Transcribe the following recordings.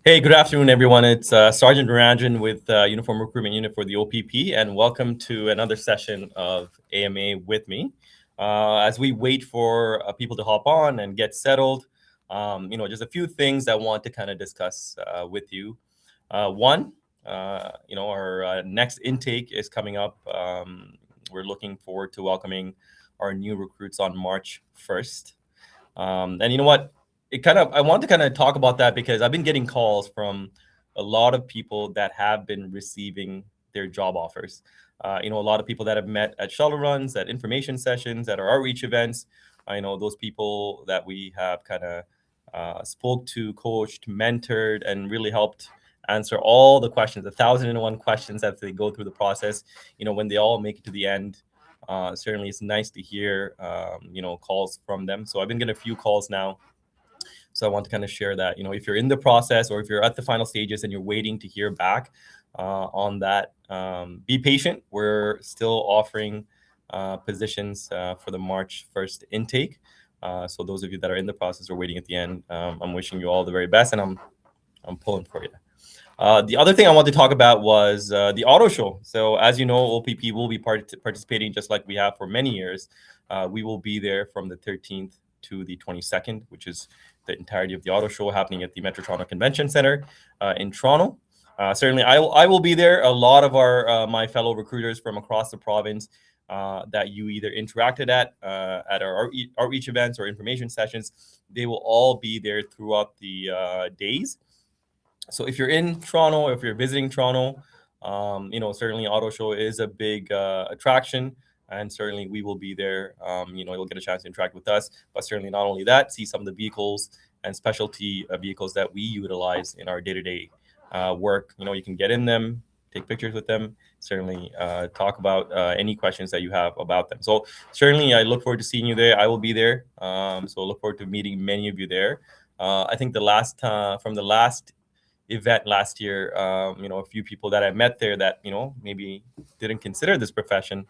Hey, good afternoon, everyone. It's Sergeant Ranjan with Uniform Recruitment Unit for the OPP, and welcome to another session of AMA with me. As we wait for people to hop on and get settled, just a few things I want to kind of discuss with you. One, our next intake is coming up. We're looking forward to welcoming our new recruits on March 1st. And you know what? I want to kind of talk about that because I've been getting calls from a lot of people that have been receiving their job offers. A lot of people that have met at shuttle runs, at information sessions, at our outreach events. I know those people that we have kind of spoke to, coached, mentored, and really helped answer all the questions, 1,001 questions as they go through the process. When they all make it to the end, certainly it's nice to hear calls from them. So I've been getting a few calls now, so I want to kind of share that. If you're in the process or if you're at the final stages and you're waiting to hear back on that, be patient. We're still offering positions for the March 1st intake. So those of you that are in the process or waiting at the end, I'm wishing you all the very best, and I'm pulling for you. The other thing I want to talk about was the auto show. So as you know, OPP will be participating just like we have for many years. We will be there from the 13th to the 22nd, which is the entirety of the auto show happening at the Metro Toronto Convention Center in Toronto. Certainly, I will be there. A lot of my fellow recruiters from across the province that you either interacted at our outreach events or information sessions, they will all be there throughout the days. So if you're in Toronto, if you're visiting Toronto, certainly auto show is a big attraction, and certainly we will be there. You'll get a chance to interact with us, but certainly not only that, see some of the vehicles and specialty vehicles that we utilize in our day-to-day work. You can get in them, take pictures with them, certainly talk about any questions that you have about them. So certainly I look forward to seeing you there. I will be there. So look forward to meeting many of you there. I think from the last event last year, a few people that I met there that maybe didn't consider this profession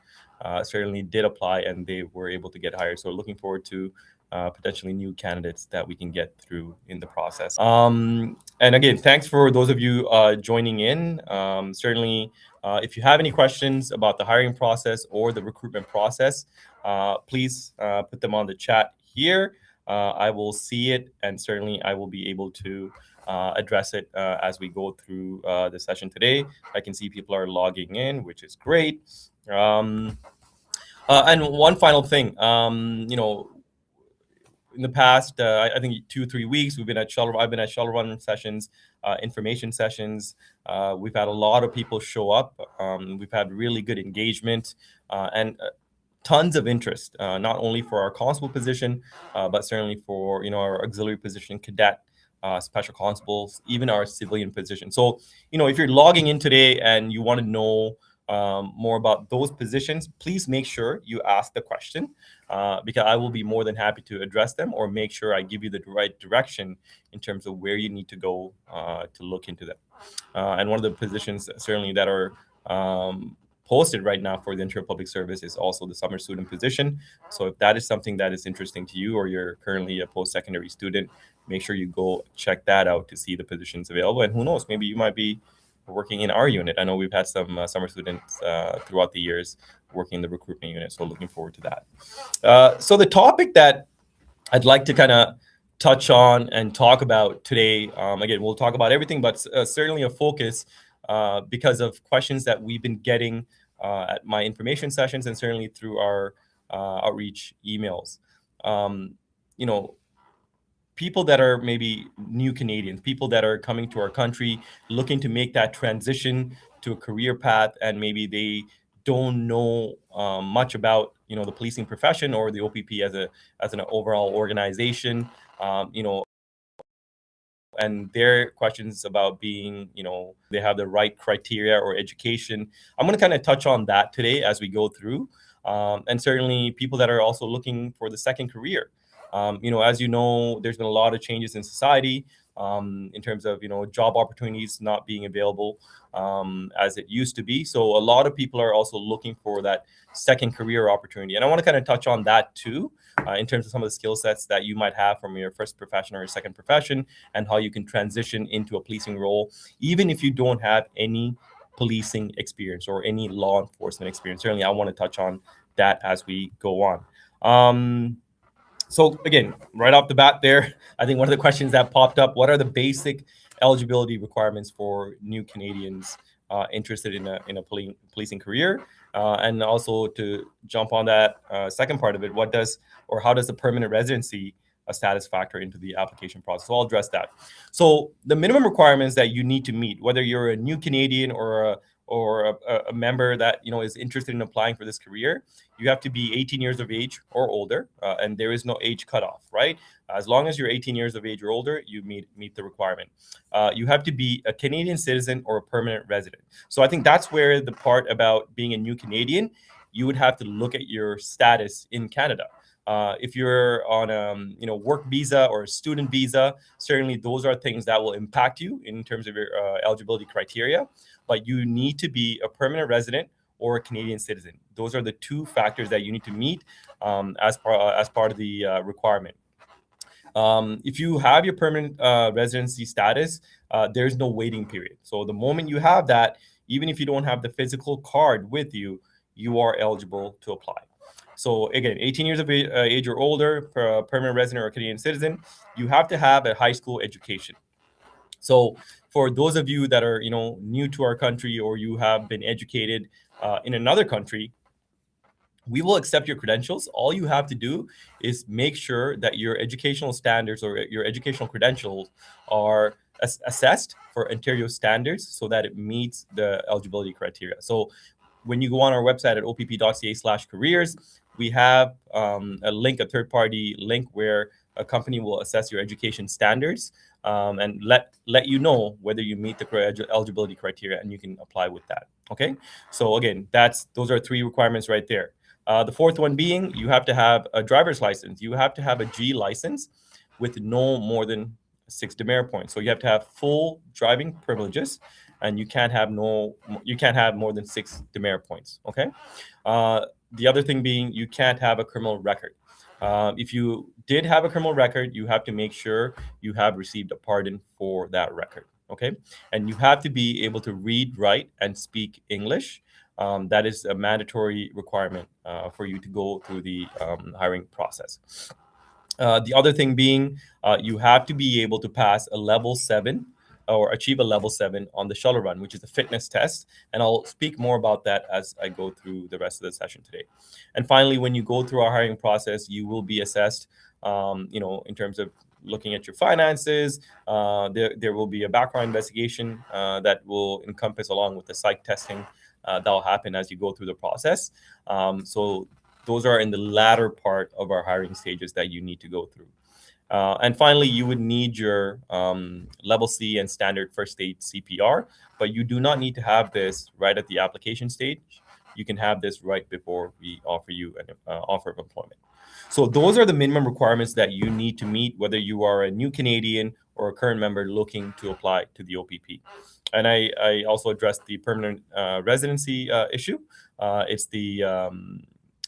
certainly did apply, and they were able to get hired. So looking forward to potentially new candidates that we can get through in the process. And again, thanks for those of you joining in. Certainly, if you have any questions about the hiring process or the recruitment process, please put them on the chat here. I will see it, and certainly I will be able to address it as we go through the session today. I can see people are logging in, which is great. And one final thing, in the past, I think 2-3 weeks, I've been at shuttle run sessions, information sessions. We've had a lot of people show up. We've had really good engagement and tons of interest, not only for our constable position, but certainly for our auxiliary position, cadet, special constables, even our civilian position. So, if you're logging in today and you want to know more about those positions, please make sure you ask the question because I will be more than happy to address them or make sure I give you the right direction in terms of where you need to go to look into them. And one of the positions certainly that are posted right now for the Ontario Public Service is also the summer student position. So if that is something that is interesting to you, or you're currently a post-secondary student, make sure you go check that out to see the positions available. And who knows, maybe you might be working in our unit. I know we've had some summer students throughout the years working in the recruitment unit, so looking forward to that. So the topic that I'd like to kind of touch on and talk about today, again, we'll talk about everything, but certainly a focus because of questions that we've been getting at my information sessions and certainly through our outreach emails. People that are maybe new Canadians, people that are coming to our country, looking to make that transition to a career path, and maybe they don't know much about the policing profession or the OPP as an overall organization. And their questions about being, they have the right criteria or education. I'm going to kind of touch on that today as we go through. And certainly people that are also looking for the second career. As you know, there's been a lot of changes in society in terms of, job opportunities not being available as it used to be. So a lot of people are also looking for that second career opportunity. And I want to kind of touch on that too. in terms of some of the skill sets that you might have from your first profession or your second profession, and how you can transition into a policing role, even if you don't have any policing experience or any law enforcement experience. Certainly, I want to touch on that as we go on. So again, right off the bat there, I think one of the questions that popped up, what are the basic eligibility requirements for new Canadians interested in a policing career? And also to jump on that second part of it, what does or how does the permanent residency status factor into the application process? So I'll address that. So the minimum requirements that you need to meet, whether you're a new Canadian or a member that is interested in applying for this career, you have to be 18 years of age or older, and there is no age cutoff, right? As long as you're 18 years of age or older, you meet the requirement. You have to be a Canadian citizen or a permanent resident. So I think that's where the part about being a new Canadian, you would have to look at your status in Canada. If you're on a work visa or a student visa, certainly those are things that will impact you in terms of your eligibility criteria. But you need to be a permanent resident or a Canadian citizen. Those are the two factors that you need to meet as part of the requirement. If you have your permanent residency status, there's no waiting period. So the moment you have that, even if you don't have the physical card with you, you are eligible to apply. So again, 18 years of age or older, for a permanent resident or a Canadian citizen, you have to have a high school education. So for those of you that are new to our country, or you have been educated in another country, we will accept your credentials. All you have to do is make sure that your educational standards or your educational credentials are assessed for Ontario standards so that it meets the eligibility criteria. So when you go on our website at opp.ca/careers, we have a link, a third-party link, where a company will assess your education standards and let you know whether you meet the eligibility criteria, and you can apply with that. Okay, so again, those are three requirements right there. The fourth one being, you have to have a driver's license. You have to have a G license with no more than 6 demerit points. So you have to have full driving privileges, and you can't have more than 6 demerit points. Okay. The other thing being, you can't have a criminal record. If you did have a criminal record, you have to make sure you have received a pardon for that record. Okay. And you have to be able to read, write, and speak English. That is a mandatory requirement for you to go through the hiring process. The other thing being, you have to be able to pass a level 7 or achieve a level 7 on the shuttle run, which is a fitness test. And I'll speak more about that as I go through the rest of the session today. And finally, when you go through our hiring process, you will be assessed, in terms of looking at your finances. There will be a background investigation that will encompass, along with the psych testing, that will happen as you go through the process. So those are in the latter part of our hiring stages that you need to go through. And finally, you would need your level C and standard first aid CPR, but you do not need to have this right at the application stage. You can have this right before we offer you an offer of employment. So those are the minimum requirements that you need to meet, whether you are a new Canadian or a current member looking to apply to the OPP. And I also addressed the permanent residency issue. It's the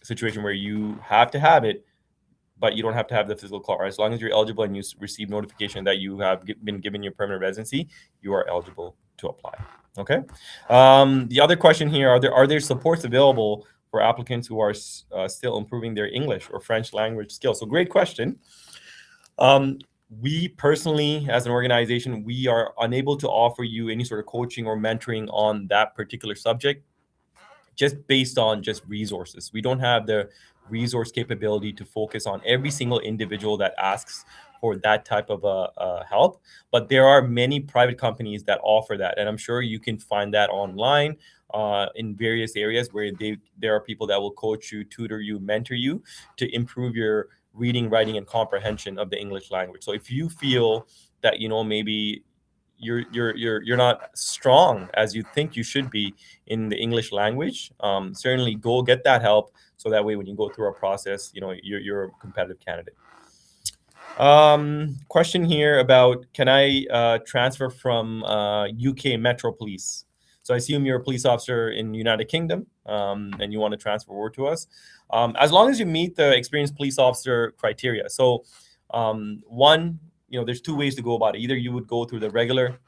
situation where you have to have it, but you don't have to have the physical card. As long as you're eligible and you receive notification that you have been given your permanent residency, you are eligible to apply. Okay. The other question here, are there supports available for applicants who are still improving their English or French language skills? So great question. We personally, as an organization, we are unable to offer you any sort of coaching or mentoring on that particular subject, just based on just resources. We don't have the resource capability to focus on every single individual that asks for that type of help. But there are many private companies that offer that. And I'm sure you can find that online in various areas where there are people that will coach you, tutor you, mentor you to improve your reading, writing, and comprehension of the English language. So if you feel that, maybe you're not strong as you think you should be in the English language, certainly go get that help, so that way when you go through our process, you're a competitive candidate. Question here about, can I transfer from UK Metro Police? So I assume you're a police officer in United Kingdom, and you want to transfer over to us. As long as you meet the experienced police officer criteria. So one, there's two ways to go about it. Either you would go through the regular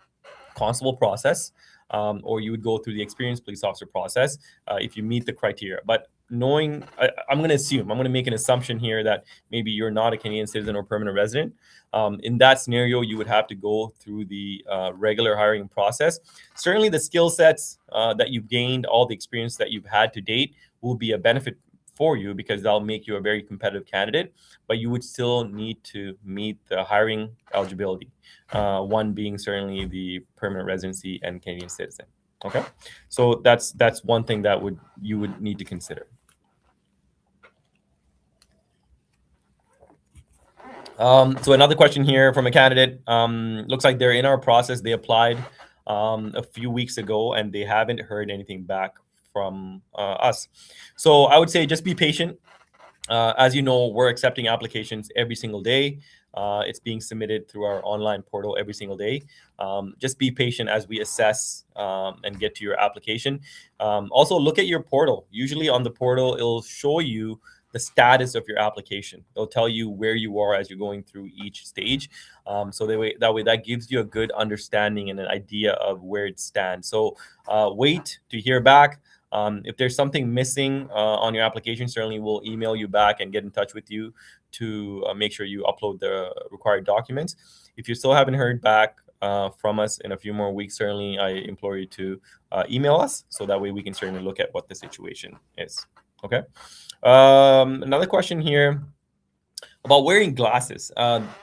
constable process, or you would go through the experienced police officer process if you meet the criteria. But I'm going to make an assumption here that maybe you're not a Canadian citizen or permanent resident. In that scenario, you would have to go through the regular hiring process. Certainly, the skill sets that you've gained, all the experience that you've had to date, will be a benefit for you because that'll make you a very competitive candidate. But you would still need to meet the hiring eligibility. One being certainly the permanent residency and Canadian citizen. Okay, so that's one thing that you would need to consider. So another question here from a candidate. Looks like they're in our process. They applied a few weeks ago and they haven't heard anything back from us. So I would say just be patient. As you know, we're accepting applications every single day. It's being submitted through our online portal every single day. Just be patient as we assess and get to your application. Also, look at your portal. Usually on the portal, it'll show you the status of your application. It'll tell you where you are as you're going through each stage. So that gives you a good understanding and an idea of where it stands. So wait to hear back. If there's something missing on your application, certainly we'll email you back and get in touch with you to make sure you upload the required documents. If you still haven't heard back from us in a few more weeks, certainly I implore you to email us so that way we can certainly look at what the situation is. Okay. Another question here about wearing glasses.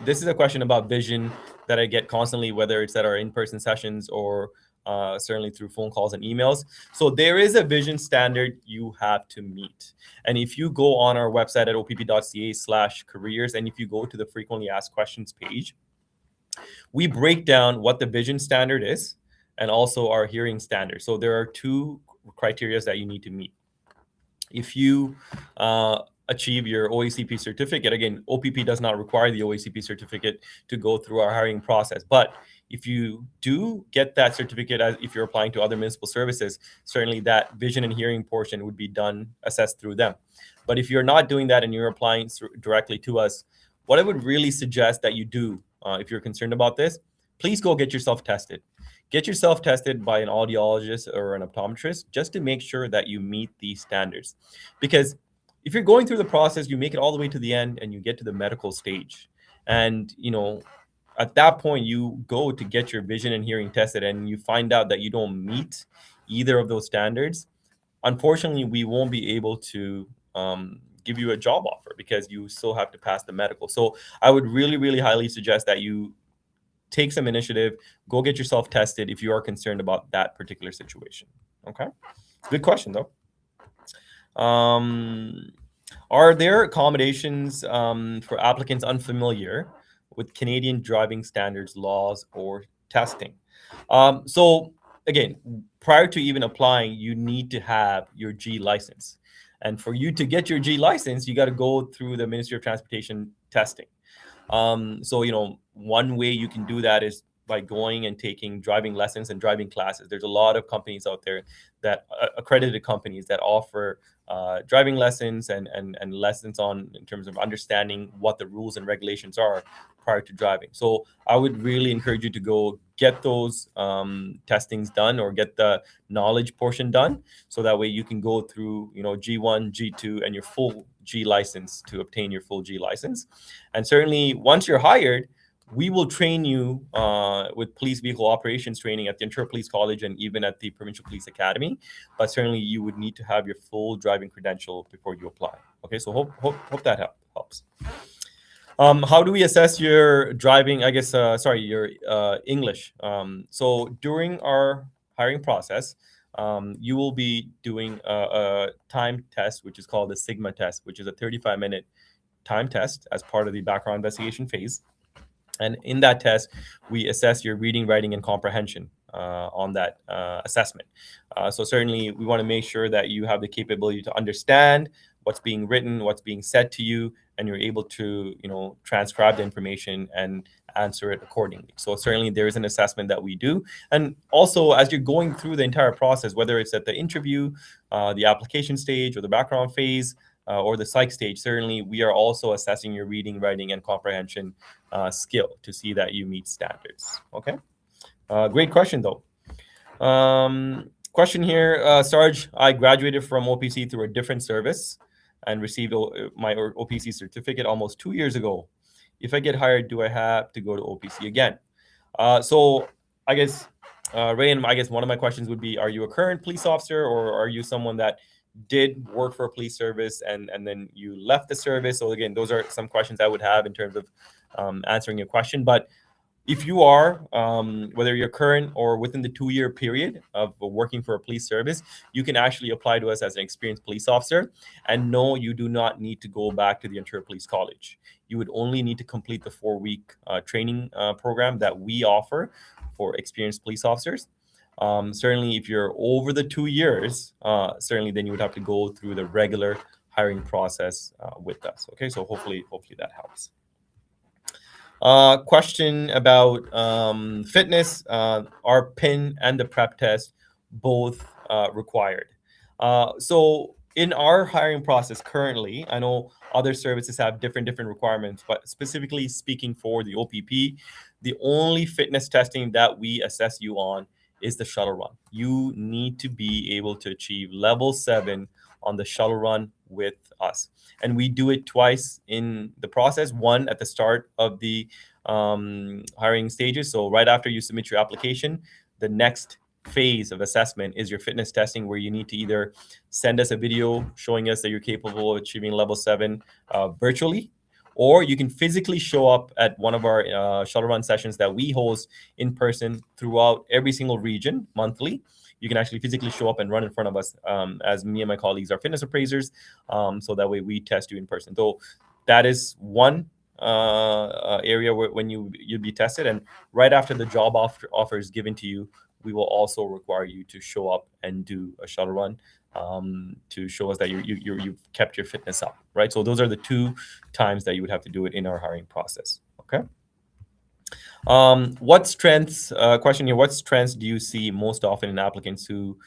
This is a question about vision that I get constantly, whether it's at our in-person sessions or certainly through phone calls and emails. So there is a vision standard you have to meet. And if you go on our website at opp.ca/careers, and if you go to the frequently asked questions page, we break down what the vision standard is and also our hearing standard. So there are two criteria that you need to meet. If you achieve your OACP certificate, again, OPP does not require the OACP certificate to go through our hiring process. But if you do get that certificate, if you're applying to other municipal services, certainly that vision and hearing portion would be assessed through them. But if you're not doing that and you're applying directly to us, what I would really suggest that you do, if you're concerned about this, please go get yourself tested. Get yourself tested by an audiologist or an optometrist just to make sure that you meet these standards. Because if you're going through the process, you make it all the way to the end and you get to the medical stage. And, at that point, you go to get your vision and hearing tested and you find out that you don't meet either of those standards. Unfortunately, we won't be able to give you a job offer because you still have to pass the medical. So I would really, really highly suggest that you take some initiative, go get yourself tested if you are concerned about that particular situation. Okay. Good question though. Are there accommodations for applicants unfamiliar with Canadian driving standards, laws, or testing? So again, prior to even applying, you need to have your G license. And for you to get your G license, you got to go through the Ministry of Transportation testing. So, one way you can do that is by going and taking driving lessons and driving classes. There's a lot of companies out there that accredited companies that offer driving lessons and lessons in terms of understanding what the rules and regulations are prior to driving. So I would really encourage you to go get those testings done or get the knowledge portion done. So that way you can go through, G1, G2, and your full G license to obtain your full G license. And certainly once you're hired, we will train you with police vehicle operations training at the Ontario Police College and even at the Provincial Police Academy. But certainly you would need to have your full driving credential before you apply. Okay, so hope that helps. How do we assess your driving, your English? So during our hiring process, you will be doing a time test, which is called the Sigma test, which is a 35-minute time test as part of the background investigation phase. And in that test, we assess your reading, writing, and comprehension on that assessment. So certainly we want to make sure that you have the capability to understand what's being written, what's being said to you, and you're able to, transcribe the information and answer it accordingly. So certainly there is an assessment that we do. And also, as you're going through the entire process, whether it's at the interview, the application stage, or the background phase, or the psych stage, certainly we are also assessing your reading, writing, and comprehension skill to see that you meet standards. Okay. Great question, though. Question here, Sarge. I graduated from OPC through a different service and received my OPC certificate almost 2 years ago. If I get hired, do I have to go to OPC again? So I guess, Ray, and I guess one of my questions would be, are you a current police officer, or are you someone that did work for a police service and then you left the service? So again, those are some questions I would have in terms of answering your question. But if you are, whether you're current or within the 2-year period of working for a police service, you can actually apply to us as an experienced police officer. And no, you do not need to go back to the Ontario Police College. You would only need to complete the 4-week training program that we offer for experienced police officers. Certainly, if you're over the 2 years, certainly then you would have to go through the regular hiring process with us. Okay, so hopefully that helps. Question about fitness. Are PIN and the prep test both required? So in our hiring process currently, I know other services have different requirements, but specifically speaking for the OPP, the only fitness testing that we assess you on is the shuttle run. You need to be able to achieve level 7 on the shuttle run with us. And we do it twice in the process. One at the start of the hiring stages. So right after you submit your application, the next phase of assessment is your fitness testing, where you need to either send us a video showing us that you're capable of achieving level 7 virtually, or you can physically show up at one of our shuttle run sessions that we host in person throughout every single region monthly. You can actually physically show up and run in front of us, as me and my colleagues are fitness appraisers, so that way we test you in person. So that is one area where when you'll be tested, and right after the job offer is given to you, we will also require you to show up and do a shuttle run to show us that you've kept your fitness up, right? So those are the 2 times that you would have to do it in our hiring process. Okay. What strengths? Question here: what strengths do you see most often in applicants who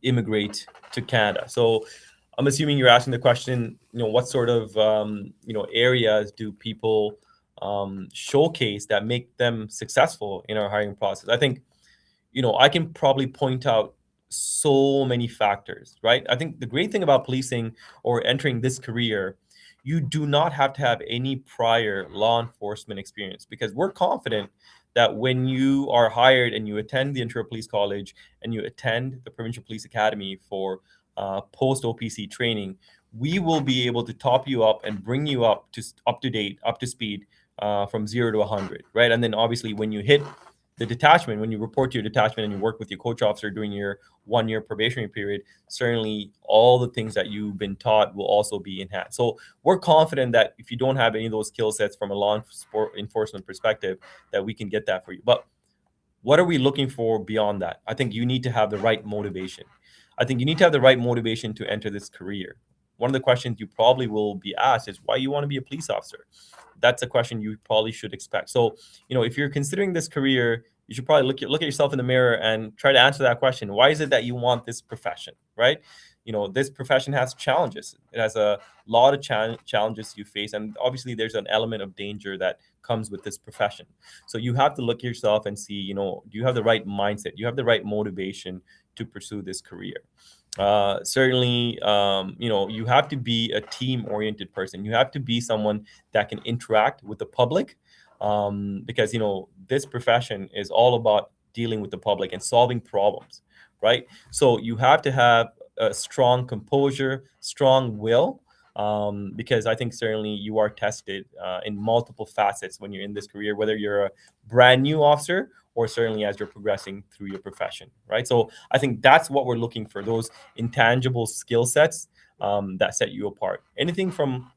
immigrate to Canada? So I'm assuming you're asking the question, what sort of areas do people showcase that make them successful in our hiring process? I think, I can probably point out so many factors, right? I think the great thing about policing or entering this career, you do not have to have any prior law enforcement experience, because we're confident that when you are hired and you attend the Ontario Police College and you attend the Provincial Police Academy for post OPC training, we will be able to top you up and bring you up to date, up to speed, from 0 to 100, right? And then obviously when you hit the detachment, when you report to your detachment and you work with your coach officer during your 1-year probationary period, certainly all the things that you've been taught will also be enhanced. So we're confident that if you don't have any of those skill sets from a law enforcement perspective, that we can get that for you. But what are we looking for beyond that? I think you need to have the right motivation. I think you need to have the right motivation to enter this career. One of the questions you probably will be asked is why you want to be a police officer. That's a question you probably should expect. So, if you're considering this career, you should probably look at yourself in the mirror and try to answer that question. Why is it that you want this profession, right? This profession has challenges. It has a lot of challenges you face. And obviously there's an element of danger that comes with this profession. So you have to look at yourself and see, do you have the right mindset? Do you have the right motivation to pursue this career? Certainly, you have to be a team-oriented person. You have to be someone that can interact with the public, because, this profession is all about dealing with the public and solving problems, right? So you have to have a strong composure, strong will, because I think certainly you are tested in multiple facets when you're in this career, whether you're a brand new officer or certainly as you're progressing through your profession, right? So I think that's what we're looking for, those intangible skill sets that set you apart. Anything from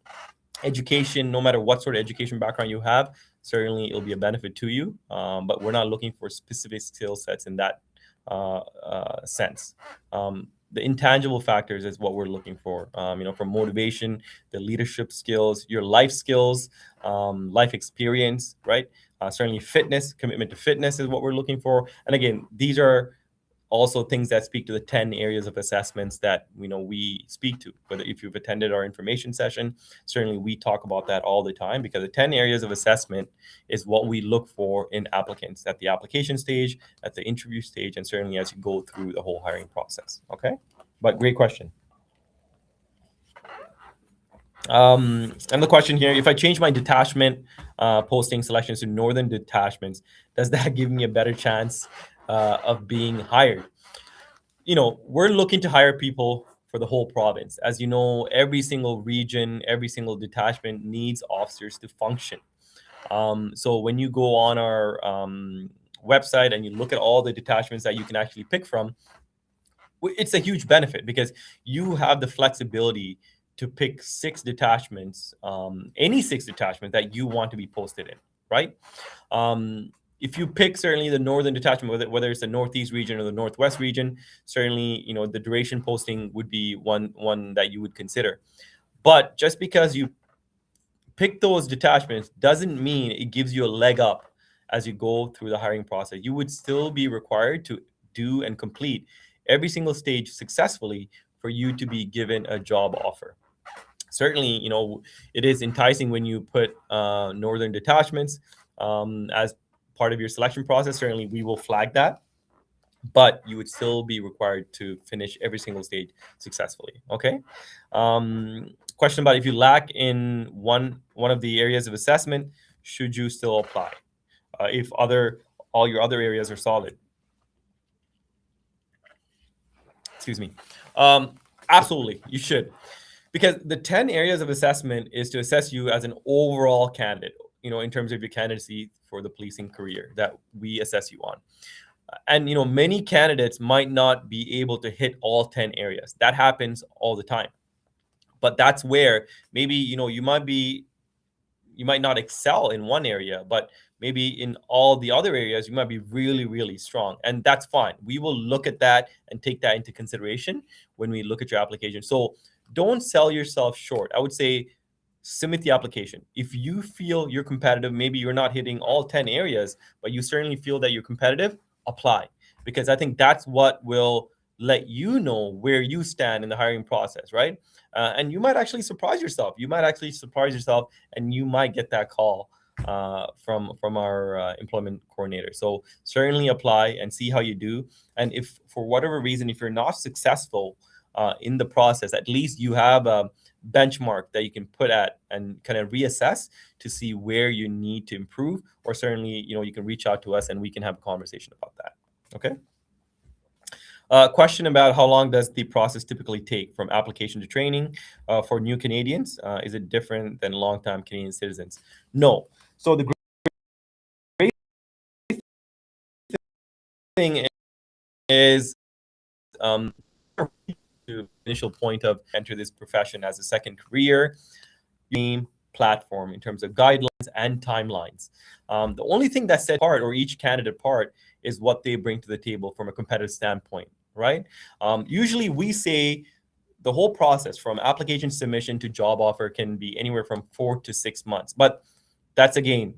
education, no matter what sort of education background you have, certainly it'll be a benefit to you, but we're not looking for specific skill sets in that sense. the intangible factors is what we're looking for. From motivation, the leadership skills, your life skills, life experience, right? Certainly fitness, commitment to fitness is what we're looking for. And again, these are also things that speak to the 10 areas of assessments that we speak to. Whether if you've attended our information session, certainly we talk about that all the time, because the 10 areas of assessment is what we look for in applicants at the application stage, at the interview stage, and certainly as you go through the whole hiring process. Okay, but great question. And the question here: if I change my detachment posting selections to northern detachments, does that give me a better chance of being hired? We're looking to hire people for the whole province. As you know, every single region, every single detachment needs officers to function. So when you go on our website and you look at all the detachments that you can actually pick from, it's a huge benefit, because you have the flexibility to pick 6 detachments, any 6 detachments that you want to be posted in, right? If you pick certainly the northern detachment, whether it's the northeast region or the northwest region, certainly the duration posting would be one that you would consider. But just because you pick those detachments doesn't mean it gives you a leg up as you go through the hiring process. You would still be required to do and complete every single stage successfully for you to be given a job offer. Certainly, it is enticing when you put northern detachments as part of your selection process. Certainly, we will flag that, but you would still be required to finish every single stage successfully. Okay. Question about if you lack in one of the areas of assessment, should you still apply if all your other areas are solid? Excuse me. Absolutely, you should, because the 10 areas of assessment is to assess you as an overall candidate, in terms of your candidacy for the policing career that we assess you on. And many candidates might not be able to hit all 10 areas. That happens all the time. But that's where maybe you might not excel in one area, but maybe in all the other areas you might be really, really strong, and that's fine. We will look at that and take that into consideration when we look at your application. So don't sell yourself short. I would say submit the application. If you feel you're competitive, maybe you're not hitting all 10 areas, but you certainly feel that you're competitive, apply, because I think that's what will let you know where you stand in the hiring process, right? And you might actually surprise yourself. And you might get that call from our employment coordinator. So certainly apply and see how you do. And if for whatever reason, if you're not successful in the process, at least you have a benchmark that you can put at and kind of reassess to see where you need to improve. Or certainly, you can reach out to us and we can have a conversation about that. Okay. Question about how long does the process typically take from application to training for new Canadians? Is it different than long-time Canadian citizens? No. So the great thing is the initial point of enter this profession as a second career, platform in terms of guidelines and timelines. The only thing that sets apart, or each candidate apart, is what they bring to the table from a competitive standpoint, right? Usually we say the whole process from application submission to job offer can be anywhere from 4 to 6 months, but that's again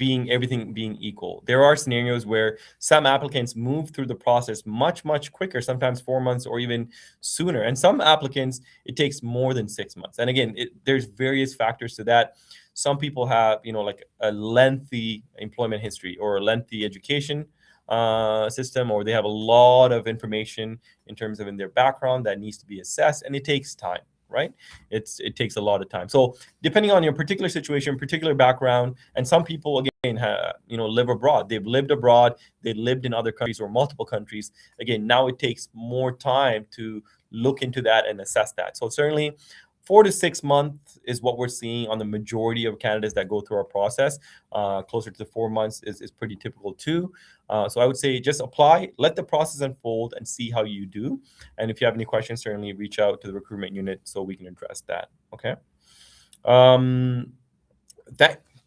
everything being equal. There are scenarios where some applicants move through the process much quicker, sometimes 4 months or even sooner, and some applicants it takes more than 6 months. And again, there's various factors to that. Some people have like a lengthy employment history or a lengthy education system, or they have a lot of information in terms of in their background that needs to be assessed, and it takes time, right? It takes a lot of time. So depending on your particular situation, particular background, and some people again live abroad. They've lived abroad. They lived in other countries or multiple countries. Again, now it takes more time to look into that and assess that. So certainly 4 to 6 months is what we're seeing on the majority of candidates that go through our process. Closer to 4 months is pretty typical too. So I would say just apply, let the process unfold, and see how you do. And if you have any questions, certainly reach out to the recruitment unit so we can address that. Okay.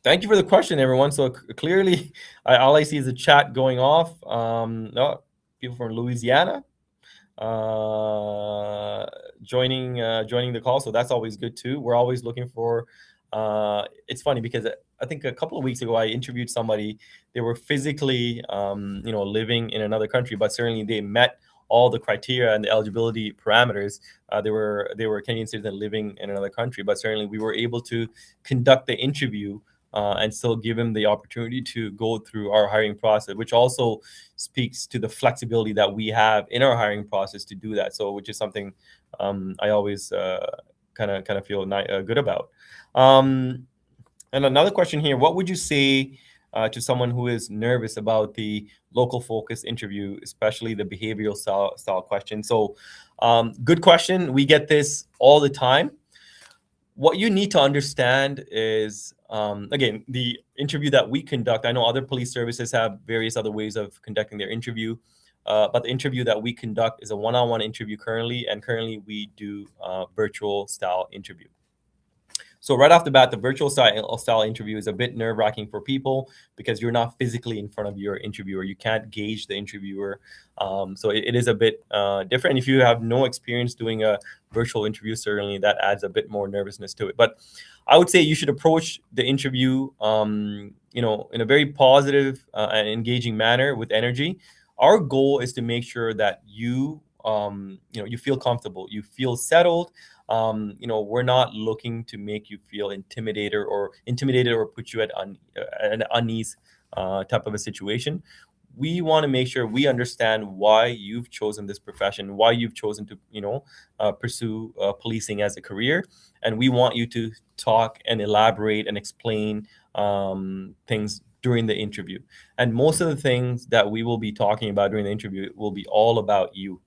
Thank you for the question, everyone. So clearly, all I see is a chat going off. People from Louisiana. joining the call. So that's always good too. We're always looking for. It's funny because I think a couple of weeks ago I interviewed somebody. They were physically, living in another country, but certainly they met all the criteria and the eligibility parameters. They were Kenyan citizens living in another country, but certainly we were able to conduct the interview and still give them the opportunity to go through our hiring process, which also speaks to the flexibility that we have in our hiring process to do that. So, which is something I always kind of feel good about. And another question here: what would you say to someone who is nervous about the local focus interview, especially the behavioral style question? So, good question. We get this all the time. What you need to understand is, again, the interview that we conduct. I know other police services have various other ways of conducting their interview, but the interview that we conduct is a one-on-one interview currently, and currently we do virtual style interview. So right off the bat, the virtual style interview is a bit nerve-wracking for people because you're not physically in front of your interviewer. You can't gauge the interviewer. So it is a bit different. If you have no experience doing a virtual interview, certainly that adds a bit more nervousness to it. But I would say you should approach the interview, in a very positive and engaging manner with energy. Our goal is to make sure that you feel comfortable, you feel settled. We're not looking to make you feel intimidated or put you at an unease type of a situation. We want to make sure we understand why you've chosen this profession, why you've chosen to, pursue policing as a career. And we want you to talk and elaborate and explain things during the interview. And most of the things that we will be talking about during the interview will be all about you.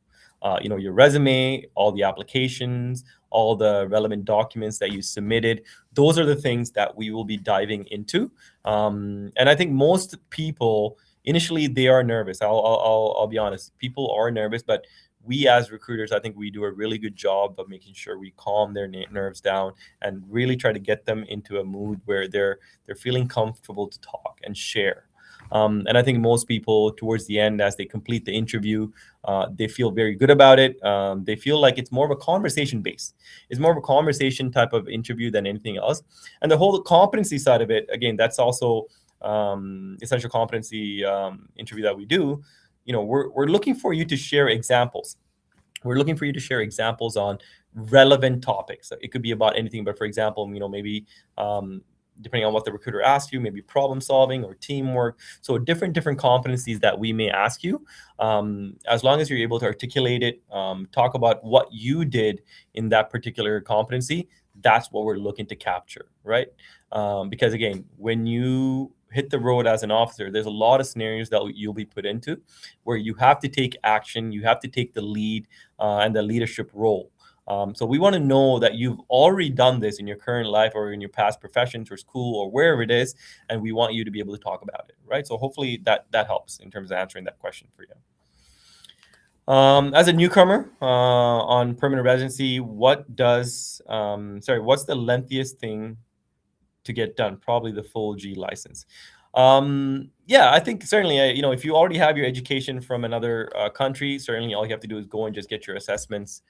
Your resume, all the applications, all the relevant documents that you submitted. Those are the things that we will be diving into. And I think most people initially they are nervous. I'll be honest. People are nervous, but we as recruiters, I think we do a really good job of making sure we calm their nerves down and really try to get them into a mood where they're feeling comfortable to talk and share. And I think most people towards the end, as they complete the interview, they feel very good about it. They feel like it's more of a conversation based. It's more of a conversation type of interview than anything else. And the whole competency side of it, again, that's also essential competency interview that we do. We're looking for you to share examples. We're looking for you to share examples on relevant topics. It could be about anything, but for example, maybe depending on what the recruiter asks you, maybe problem solving or teamwork. So different competencies that we may ask you. As long as you're able to articulate it, talk about what you did in that particular competency, that's what we're looking to capture, right? Because again, when you hit the road as an officer, there's a lot of scenarios that you'll be put into where you have to take action, you have to take the lead and the leadership role. So we want to know that you've already done this in your current life or in your past professions or school or wherever it is, and we want you to be able to talk about it, right? So hopefully that helps in terms of answering that question for you. As a newcomer on permanent residency, what's the lengthiest thing to get done? Probably the full G license. I think certainly, if you already have your education from another country, certainly all you have to do is go and just get your assessments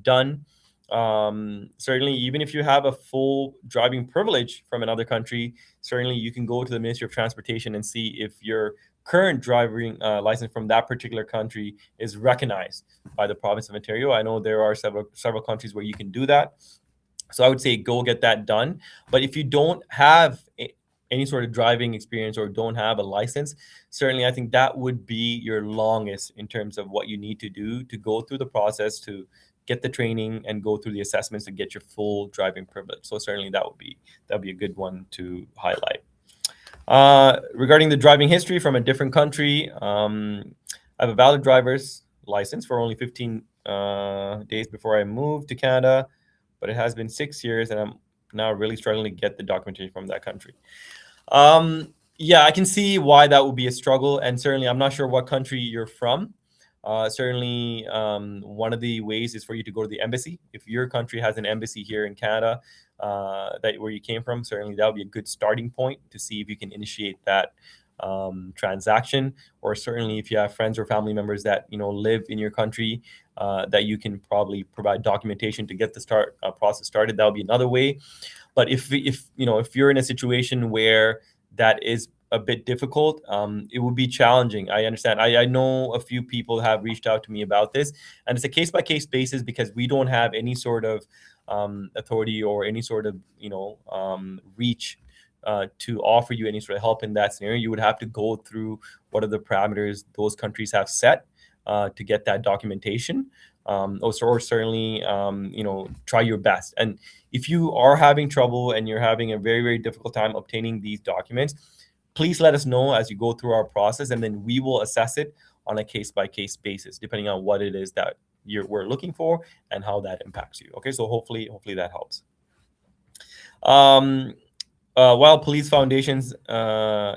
done. Certainly, even if you have a full driving privilege from another country, certainly you can go to the Ministry of Transportation and see if your current driving license from that particular country is recognized by the province of Ontario. I know there are several countries where you can do that. So I would say go get that done. But if you don't have any sort of driving experience or don't have a license, certainly I think that would be your longest in terms of what you need to do to go through the process to get the training and go through the assessments to get your full driving privilege. So certainly that would be a good one to highlight. Regarding the driving history from a different country, I have a valid driver's license for only 15 days before I moved to Canada, but it has been 6 years and I'm now really struggling to get the documentation from that country. I can see why that would be a struggle. And certainly I'm not sure what country you're from. Certainly one of the ways is for you to go to the embassy. If your country has an embassy here in Canada, where you came from, certainly that would be a good starting point to see if you can initiate that transaction, or certainly if you have friends or family members that live in your country, that you can probably provide documentation to get the process started. That would be another way. But if you're in a situation where that is a bit difficult, it would be challenging. I understand. I know a few people have reached out to me about this, and it's a case by case basis because we don't have any sort of authority or any sort of reach to offer you any sort of help in that scenario. You would have to go through what are the parameters those countries have set to get that documentation. Or certainly, try your best. And if you are having trouble and you're having a very, very difficult time obtaining these documents, please let us know as you go through our process, and then we will assess it on a case-by-case basis, depending on what it is that we're looking for and how that impacts you. Okay, so hopefully that helps. While police foundations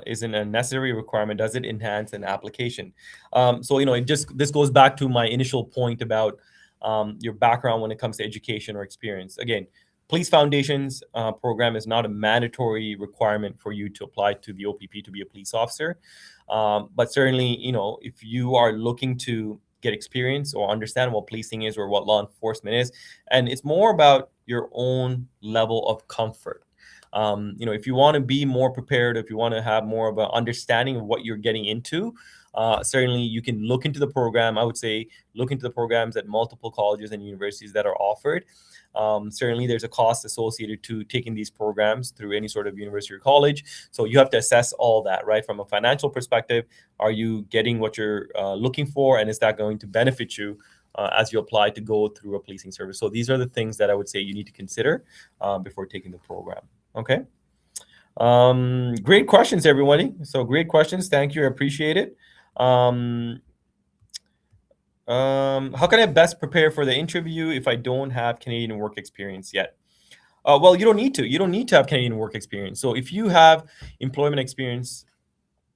isn't a necessary requirement, does it enhance an application? This goes back to my initial point about your background when it comes to education or experience. Again, police foundations program is not a mandatory requirement for you to apply to the OPP to be a police officer. But certainly, if you are looking to get experience or understand what policing is or what law enforcement is, and it's more about your own level of comfort. If you want to be more prepared, if you want to have more of an understanding of what you're getting into, certainly you can look into the program. I would say look into the programs at multiple colleges and universities that are offered. Certainly there's a cost associated to taking these programs through any sort of university or college. So you have to assess all that, right? From a financial perspective, are you getting what you're looking for? And is that going to benefit you as you apply to go through a policing service? So these are the things that I would say you need to consider before taking the program. Okay. Great questions, everybody. So great questions. Thank you. I appreciate it. How can I best prepare for the interview if I don't have Canadian work experience yet? Well, you don't need to. You don't need to have Canadian work experience. So if you have employment experience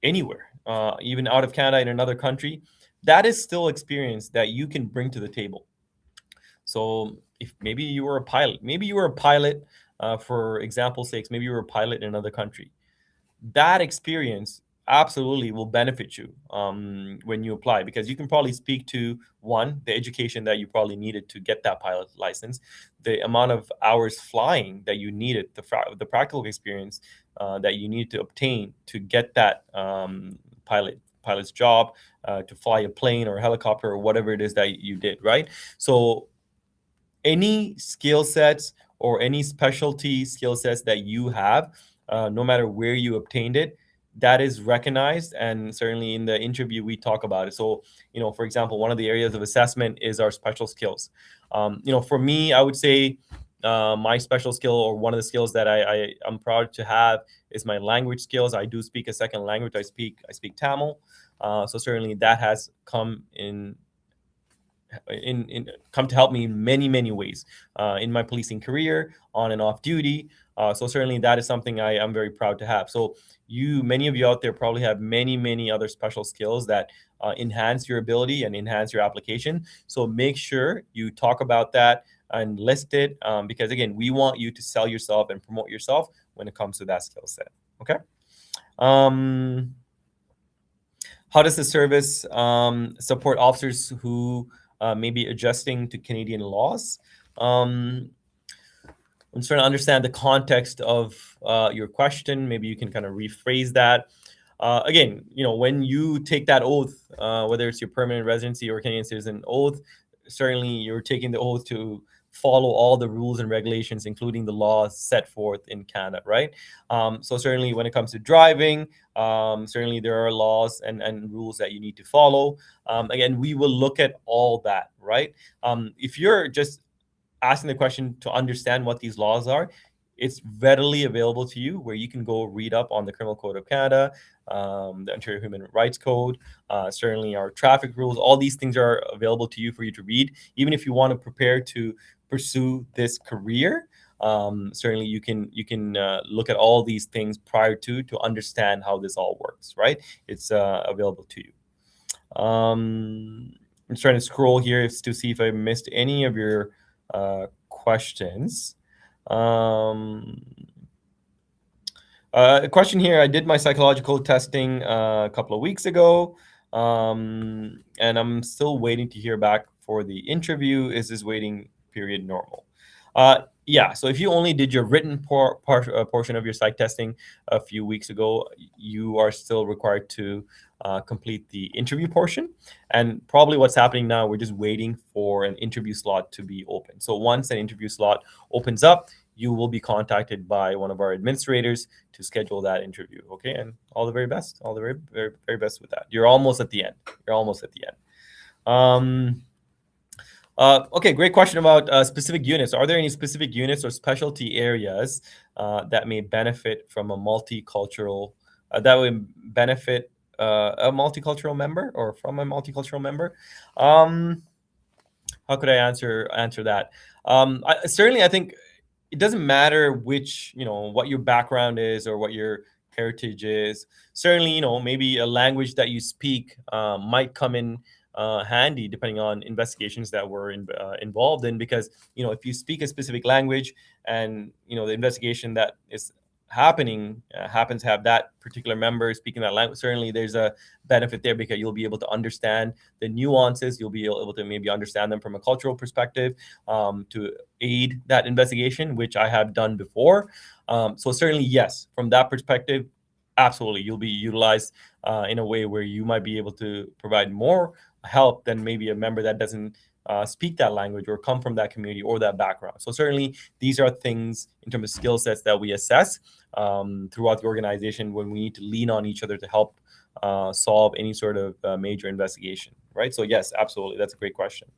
anywhere, even out of Canada in another country, that is still experience that you can bring to the table. So if maybe you were a pilot, for example's sake, maybe you were a pilot in another country, that experience absolutely will benefit you when you apply, because you can probably speak to the education that you probably needed to get that pilot license, the amount of hours flying that you needed, the practical experience that you need to obtain to get that pilot's job, to fly a plane or a helicopter or whatever it is that you did, right? So any skill sets or any specialty skill sets that you have, no matter where you obtained it, that is recognized. And certainly in the interview, we talk about it. So, for example, one of the areas of assessment is our special skills. For me, I would say my special skill, or one of the skills that I'm proud to have, is my language skills. I do speak a second language. I speak Tamil. So certainly that has come come to help me in many ways in my policing career, on and off duty. So certainly that is something I am very proud to have. So many of you out there probably have many other special skills that enhance your ability and enhance your application. So make sure you talk about that and list it, because again, we want you to sell yourself and promote yourself when it comes to that skill set. Okay. How does the service support officers who may be adjusting to Canadian laws? I'm trying to understand the context of your question. Maybe you can kind of rephrase that. Again, when you take that oath, whether it's your permanent residency or Canadian citizen oath, certainly you're taking the oath to follow all the rules and regulations, including the laws set forth in Canada, right? So certainly when it comes to driving, certainly there are laws and rules that you need to follow. Again, we will look at all that, right? If you're just asking the question to understand what these laws are, it's readily available to you, where you can go read up on the Criminal Code of Canada, the Ontario Human Rights Code, certainly our traffic rules. All these things are available to you for you to read. Even if you want to prepare to pursue this career, certainly you can look at all these things prior to understand how this all works, right? It's available to you. I'm trying to scroll here to see if I missed any of your questions. A question here. I did my psychological testing a couple of weeks ago, and I'm still waiting to hear back for the interview. Is this waiting period normal? Yeah. So if you only did your written portion of your psych testing a few weeks ago, you are still required to complete the interview portion. And probably what's happening now, we're just waiting for an interview slot to be open. So once an interview slot opens up, you will be contacted by one of our administrators to schedule that interview. Okay, and all the very best. All the very, very, very best with that. You're almost at the end. You're almost at the end. Okay, great question about specific units. Are there any specific units or specialty areas that may benefit from a multicultural, that would benefit a multicultural member or from a multicultural member? How could I answer that? Certainly, I think it doesn't matter which, what your background is or what your heritage is. Certainly, maybe a language that you speak might come in handy depending on investigations that we're involved in, because if you speak a specific language and the investigation that is happening happens to have that particular member speaking that language, certainly there's a benefit there because you'll be able to understand the nuances. You'll be able to maybe understand them from a cultural perspective to aid that investigation, which I have done before. So certainly, yes, from that perspective, absolutely, you'll be utilized in a way where you might be able to provide more help than maybe a member that doesn't speak that language or come from that community or that background. So certainly, these are things in terms of skill sets that we assess throughout the organization when we need to lean on each other to help solve any sort of major investigation, right? So yes, absolutely, that's a great question.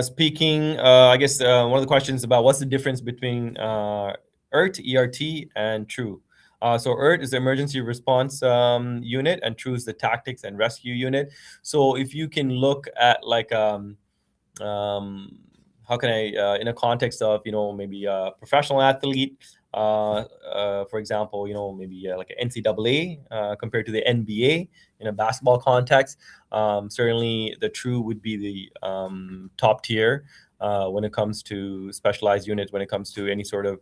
Speaking, I guess one of the questions about what's the difference between ERT, ERT, and TRUE. So ERT is the emergency response unit, and TRUE is the tactics and rescue unit. So if you can look at like, how can I, in a context of, maybe a professional athlete, for example, maybe like an NCAA compared to the NBA in a basketball context. Certainly, the TRUE would be the top tier when it comes to specialized units, when it comes to any sort of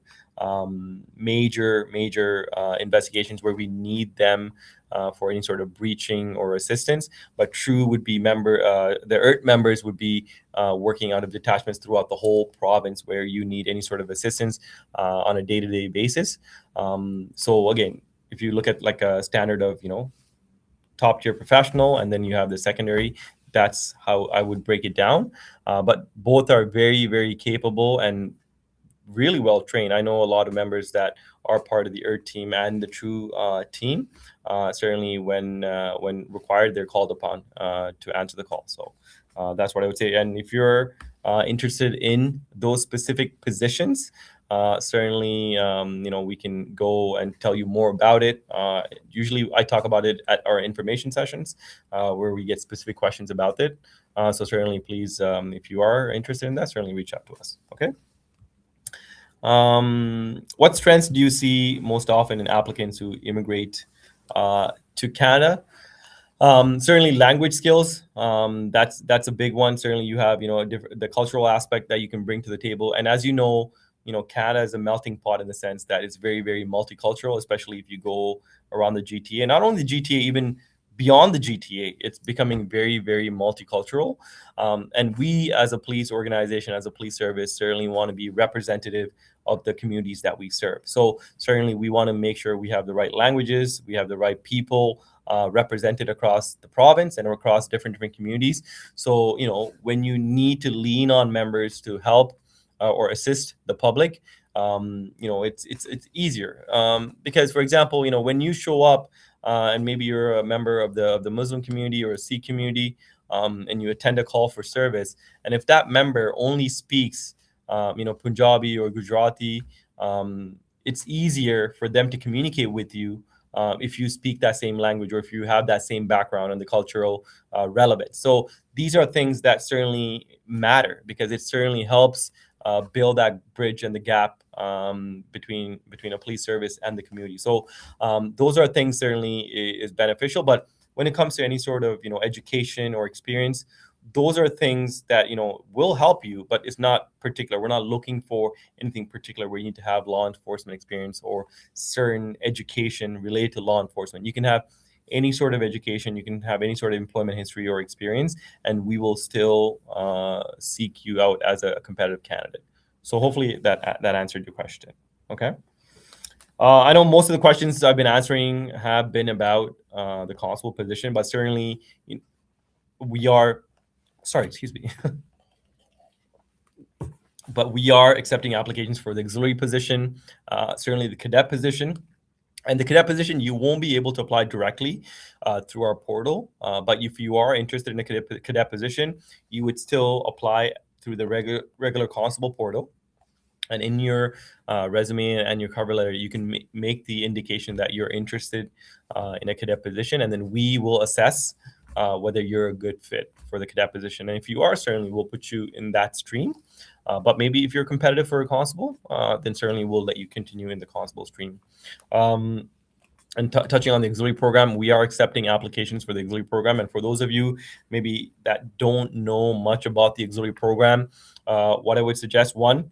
major investigations where we need them for any sort of breaching or assistance. But TRUE would be the ERT members would be working out of detachments throughout the whole province where you need any sort of assistance on a day-to-day basis. So again, if you look at like a standard of, top tier professional, and then you have the secondary, that's how I would break it down. But both are very, very capable and really well trained. I know a lot of members that are part of the ERT team and the TRUE team. Certainly, when required, they're called upon to answer the call. So that's what I would say. And if you're interested in those specific positions, certainly, we can go and tell you more about it. Usually, I talk about it at our information sessions where we get specific questions about it. So certainly, please, if you are interested in that, certainly reach out to us. Okay. What strengths do you see most often in applicants who immigrate to Canada? Certainly language skills. That's a big one. Certainly you have, the cultural aspect that you can bring to the table. And as you know, Canada is a melting pot in the sense that it's very, very multicultural, especially if you go around the GTA. Not only the GTA, even beyond the GTA, it's becoming very, very multicultural. And we as a police organization, as a police service, certainly want to be representative of the communities that we serve. So certainly we want to make sure we have the right languages, we have the right people represented across the province and across different communities. So, when you need to lean on members to help or assist the public, it's easier. Because, for example, when you show up and maybe you're a member of the Muslim community or a Sikh community, and you attend a call for service, and if that member only speaks, Punjabi or Gujarati, it's easier for them to communicate with you if you speak that same language or if you have that same background and the cultural relevance. So these are things that certainly matter because it certainly helps build that bridge and the gap between a police service and the community. So those are things certainly is beneficial. But when it comes to any sort of education or experience, those are things that will help you, but it's not particular. We're not looking for anything particular where you need to have law enforcement experience or certain education related to law enforcement. You can have any sort of education, you can have any sort of employment history or experience, and we will still seek you out as a competitive candidate. So hopefully that answered your question. Okay. I know most of the questions I've been answering have been about the constable position, but certainly we are, sorry, excuse me, but we are accepting applications for the auxiliary position, certainly the cadet position. And the cadet position, you won't be able to apply directly through our portal. But if you are interested in a cadet position, you would still apply through the regular constable portal. And in your resume and your cover letter, you can make the indication that you're interested in a cadet position, and then we will assess whether you're a good fit for the cadet position. And if you are, certainly we'll put you in that stream. But maybe if you're competitive for a constable, then certainly we'll let you continue in the constable stream. And touching on the auxiliary program, we are accepting applications for the auxiliary program. And for those of you maybe that don't know much about the auxiliary program, what I would suggest, one,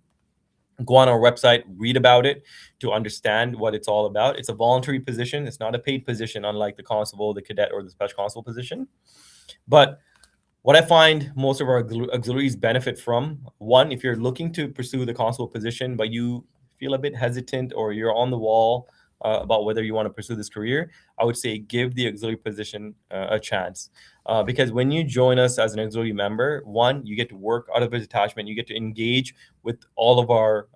go on our website, read about it to understand what it's all about. It's a voluntary position. It's not a paid position, unlike the constable, the cadet, or the special constable position. But what I find most of our auxiliaries benefit from, one, if you're looking to pursue the constable position, but you feel a bit hesitant or you're on the wall about whether you want to pursue this career, I would say give the auxiliary position a chance. Because when you join us as an auxiliary member, one, you get to work out of a detachment, you get to engage with all of our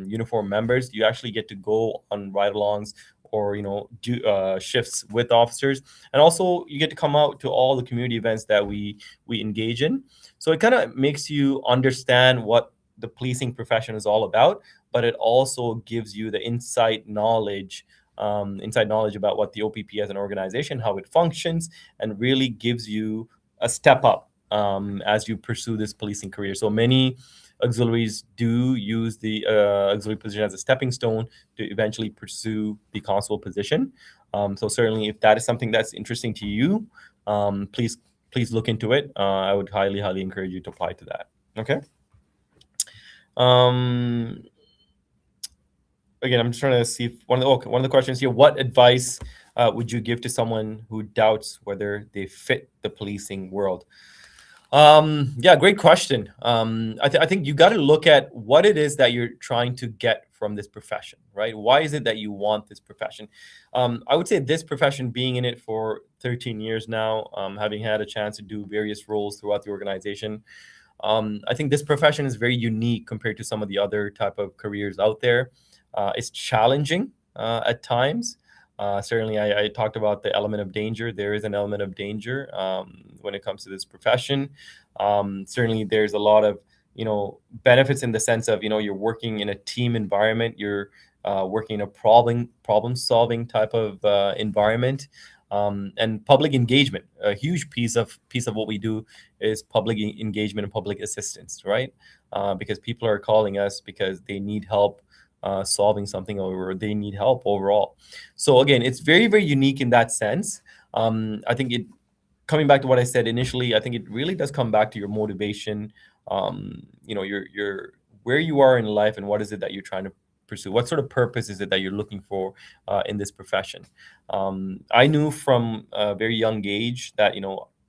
uniform members, you actually get to go on ride-alongs or do shifts with officers, and also you get to come out to all the community events that we engage in. So it kind of makes you understand what the policing profession is all about, but it also gives you the inside knowledge about what the OPP as an organization, how it functions, and really gives you a step up as you pursue this policing career. So many auxiliaries do use the auxiliary position as a stepping stone to eventually pursue the constable position. So certainly, if that is something that's interesting to you, please look into it. I would highly encourage you to apply to that. Okay. Again, I'm just trying to see if one of the questions here: what advice would you give to someone who doubts whether they fit the policing world? Yeah, great question. I think you got to look at what it is that you're trying to get from this profession, right? Why is it that you want this profession? I would say this profession, being in it for 13 years now, having had a chance to do various roles throughout the organization, I think this profession is very unique compared to some of the other type of careers out there. It's challenging at times. Certainly, I talked about the element of danger. There is an element of danger when it comes to this profession. Certainly, there's a lot of benefits in the sense of you're working in a team environment. You're working in a problem solving type of environment. And public engagement, a huge piece of what we do is public engagement and public assistance, right? Because people are calling us because they need help solving something, or they need help overall. So again, it's very, very unique in that sense. I think coming back to what I said initially, I think it really does come back to your motivation, your where you are in life and what is it that you're trying to pursue. What sort of purpose is it that you're looking for in this profession? I knew from a very young age that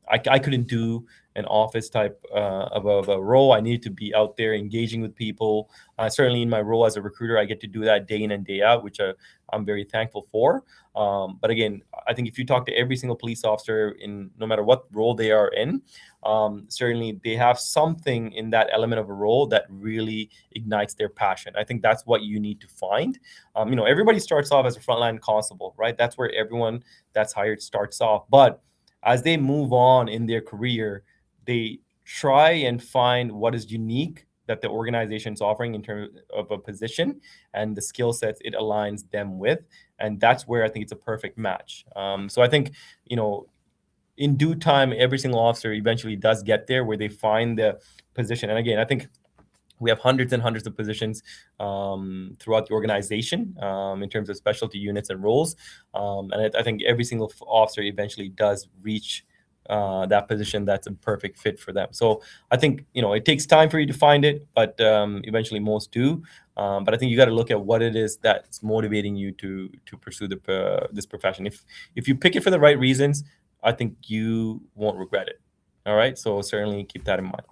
I couldn't do an office type of a role. I needed to be out there engaging with people. Certainly in my role as a recruiter, I get to do that day in and day out, which I'm very thankful for. But again, I think if you talk to every single police officer, in no matter what role they are in, certainly they have something in that element of a role that really ignites their passion. I think that's what you need to find. Everybody starts off as a frontline constable, right? That's where everyone that's hired starts off. But as they move on in their career, they try and find what is unique that the organization is offering in terms of a position and the skill sets it aligns them with. And that's where I think it's a perfect match. So I think, in due time, every single officer eventually does get there where they find the position. And again, I think we have hundreds and hundreds of positions throughout the organization in terms of specialty units and roles. And I think every single officer eventually does reach that position that's a perfect fit for them. So I think, it takes time for you to find it, but eventually most do. But I think you got to look at what it is that's motivating you to pursue this profession. If you pick it for the right reasons, I think you won't regret it. All right, so certainly keep that in mind.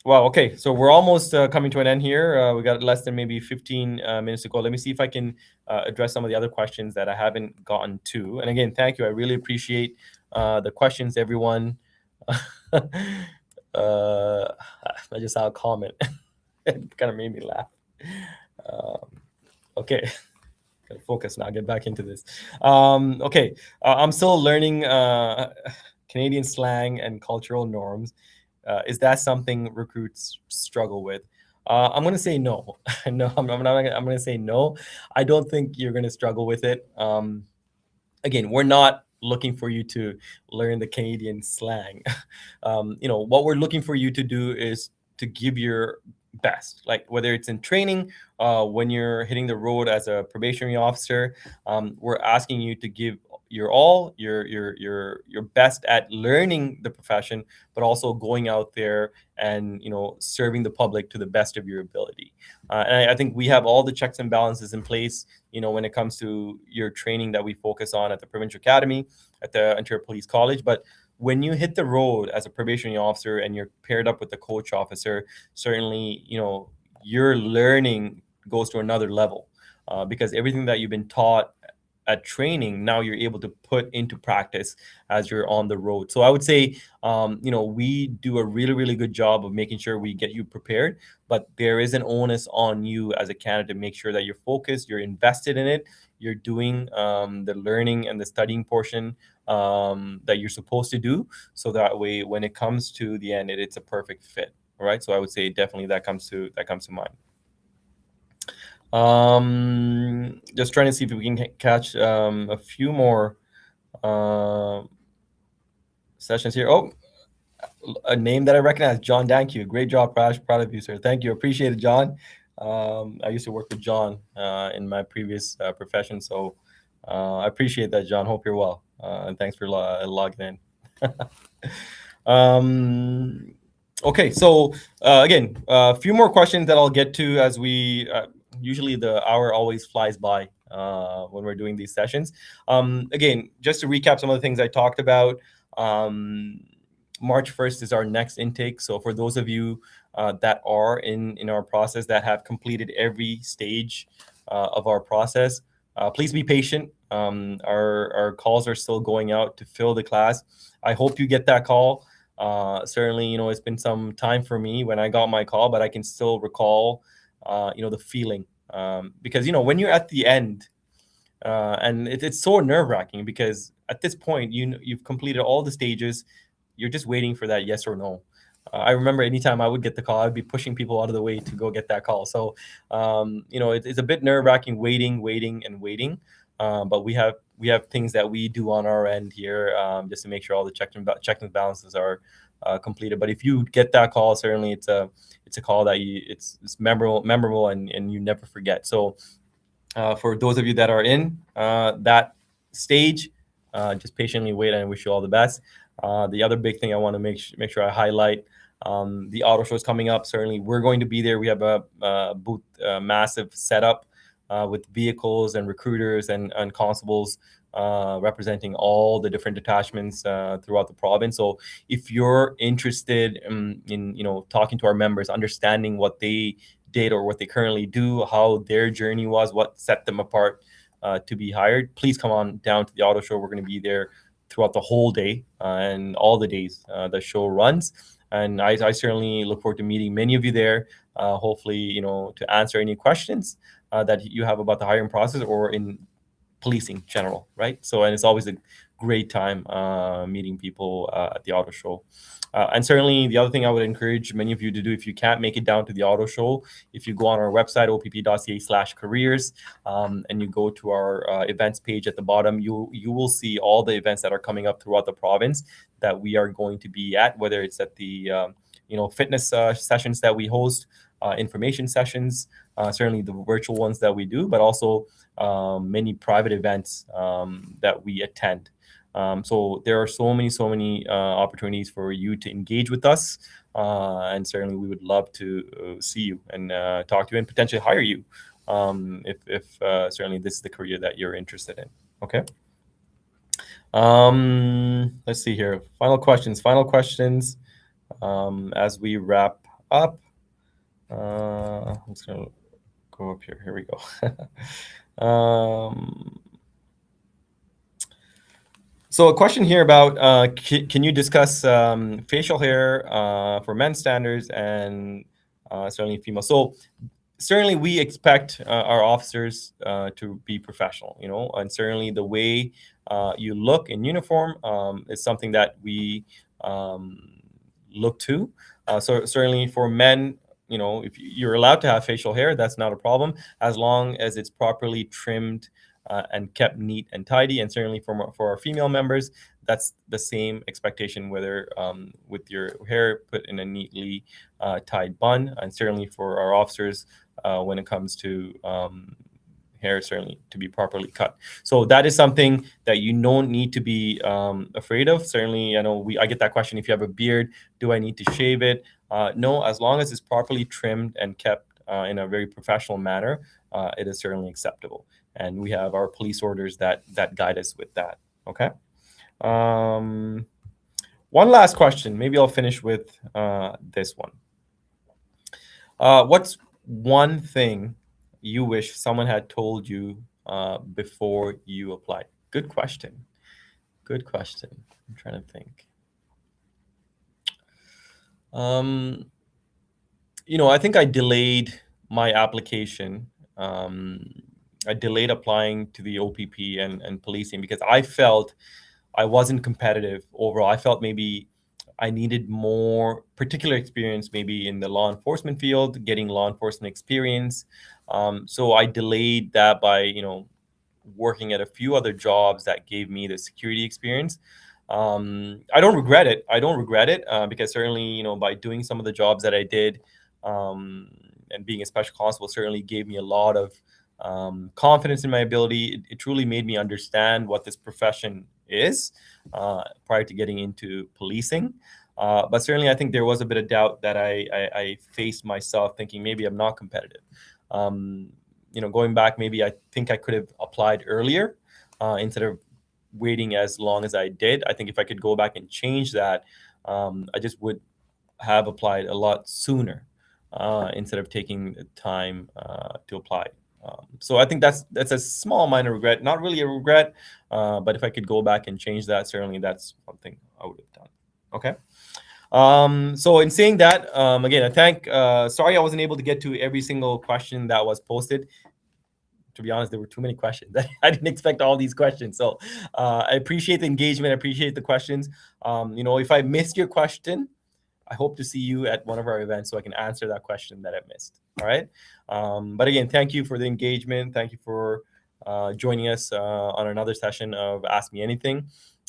Well, okay, so we're almost coming to an end here. We got less than maybe 15 minutes to go. Let me see if I can address some of the other questions that I haven't gotten to. And again, thank you. I really appreciate the questions, everyone. I just saw a comment. It kind of made me laugh. Okay. Gotta focus now. Get back into this. Okay. I'm still learning Canadian slang and cultural norms. Is that something recruits struggle with? I'm going to say no. No, I'm going to say no. I don't think you're going to struggle with it. Again, we're not looking for you to learn the Canadian slang. What we're looking for you to do is to give your best, like whether it's in training, when you're hitting the road as a probationary officer. We're asking you to give your all, your best at learning the profession, but also going out there and serving the public to the best of your ability. And I think we have all the checks and balances in place. When it comes to your training that we focus on at the Provincial Academy, at the Ontario Police College, but when you hit the road as a probationary officer and you're paired up with the coach officer, certainly your learning goes to another level, because everything that you've been taught at training, now you're able to put into practice as you're on the road. So I would say, we do a really, really good job of making sure we get you prepared, but there is an onus on you as a candidate to make sure that you're focused, you're invested in it, you're doing the learning and the studying portion that you're supposed to do. So that way, when it comes to the end, it's a perfect fit. All right. So I would say definitely that comes to mind. Just trying to see if we can catch a few more sessions here. Oh, a name that I recognize, John Danku. Great job, Prash. Proud of you, sir. Thank you. Appreciate it, John. I used to work with John in my previous profession, so I appreciate that, John. Hope you're well, and thanks for logging in. Okay, so again, a few more questions that I'll get to as we usually the hour always flies by when we're doing these sessions. Again, just to recap some of the things I talked about, March 1st is our next intake. So for those of you that are in our process, that have completed every stage of our process, please be patient. Our calls are still going out to fill the class. I hope you get that call. Certainly, it's been some time for me when I got my call, but I can still recall, the feeling, because, when you're at the end, and it's so nerve-wracking because at this point, you've completed all the stages. You're just waiting for that yes or no. I remember anytime I would get the call, I'd be pushing people out of the way to go get that call. So, it's a bit nerve-wracking, waiting. But we have things that we do on our end here, just to make sure all the checks and balances are completed. But if you get that call, certainly it's a call that it's memorable and you never forget. So for those of you that are in that stage, just patiently wait, and I wish you all the best. The other big thing I want to make sure I highlight, the auto show is coming up. Certainly we're going to be there. We have a booth, massive setup with vehicles and recruiters and constables representing all the different detachments throughout the province. So if you're interested in talking to our members, understanding what they did or what they currently do, how their journey was, what set them apart to be hired, please come on down to the auto show. We're going to be there throughout the whole day and all the days the show runs. And I certainly look forward to meeting many of you there. Hopefully, to answer any questions that you have about the hiring process or in policing general, right? So, and it's always a great time meeting people at the auto show. And certainly the other thing I would encourage many of you to do, if you can't make it down to the auto show, if you go on our website, opp.ca/careers, and you go to our events page at the bottom, you will see all the events that are coming up throughout the province that we are going to be at, whether it's at the fitness sessions that we host, information sessions, certainly the virtual ones that we do, but also many private events that we attend. So there are so many opportunities for you to engage with us, and certainly we would love to see you and talk to you and potentially hire you, if certainly this is the career that you're interested in. Okay. Let's see here. Final questions. As we wrap up. I'm just gonna go up here. Here we go. So a question here about can you discuss facial hair for men's standards and certainly female? So certainly we expect our officers to be professional, and certainly the way you look in uniform is something that we look to. So certainly for men, if you're allowed to have facial hair, that's not a problem as long as it's properly trimmed and kept neat and tidy. And certainly for our female members, that's the same expectation, whether with your hair put in a neatly tied bun. And certainly for our officers, when it comes to hair, certainly to be properly cut. So that is something that you don't need to be afraid of. Certainly, I get that question. If you have a beard, do I need to shave it? No, as long as it's properly trimmed and kept in a very professional manner, it is certainly acceptable. And we have our police orders that guide us with that. Okay. One last question. Maybe I'll finish with this one. What's one thing you wish someone had told you before you applied? Good question. I'm trying to think. I think I delayed my application. I delayed applying to the OPP and policing because I felt I wasn't competitive overall. I felt maybe I needed more particular experience, maybe in the law enforcement field, getting law enforcement experience. So I delayed that by, working at a few other jobs that gave me the security experience. I don't regret it. Because certainly, by doing some of the jobs that I did, and being a special constable certainly gave me a lot of confidence in my ability. It truly made me understand what this profession is prior to getting into policing. But certainly, I think there was a bit of doubt that I faced myself, thinking maybe I'm not competitive. Going back, maybe I think I could have applied earlier instead of waiting as long as I did. I think if I could go back and change that, I just would have applied a lot sooner instead of taking the time to apply. So I think that's a small minor regret, not really a regret, but if I could go back and change that, certainly that's something I would have done. Okay. So in saying that, again, sorry I wasn't able to get to every single question that was posted. To be honest, there were too many questions. I didn't expect all these questions. So I appreciate the engagement. I appreciate the questions. If I missed your question, I hope to see you at one of our events so I can answer that question that I missed. All right. But again, thank you for the engagement. Thank you for joining us on another session of Ask Me Anything.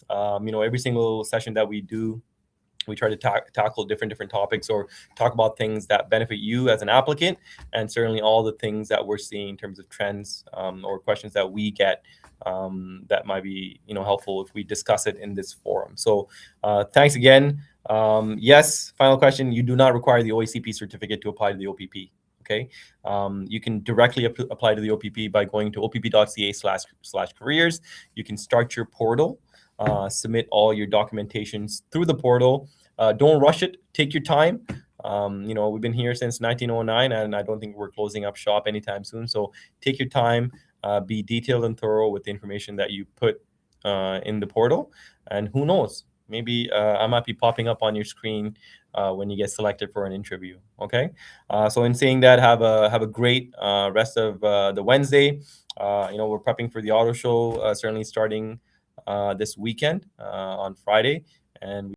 Every single session that we do, we try to tackle different topics or talk about things that benefit you as an applicant, and certainly all the things that we're seeing in terms of trends or questions that we get that might be helpful if we discuss it in this forum. So thanks again. Yes, final question. You do not require the OACP certificate to apply to the OPP. Okay. You can directly apply to the OPP by going to opp.ca/careers. You can start your portal, submit all your documentations through the portal. Don't rush it. Take your time. We've been here since 1909, and I don't think we're closing up shop anytime soon. So take your time. Be detailed and thorough with the information that you put in the portal. And who knows? Maybe I might be popping up on your screen when you get selected for an interview. Okay. So in saying that, have a great rest of the Wednesday. We're prepping for the auto show, certainly starting this weekend on Friday, and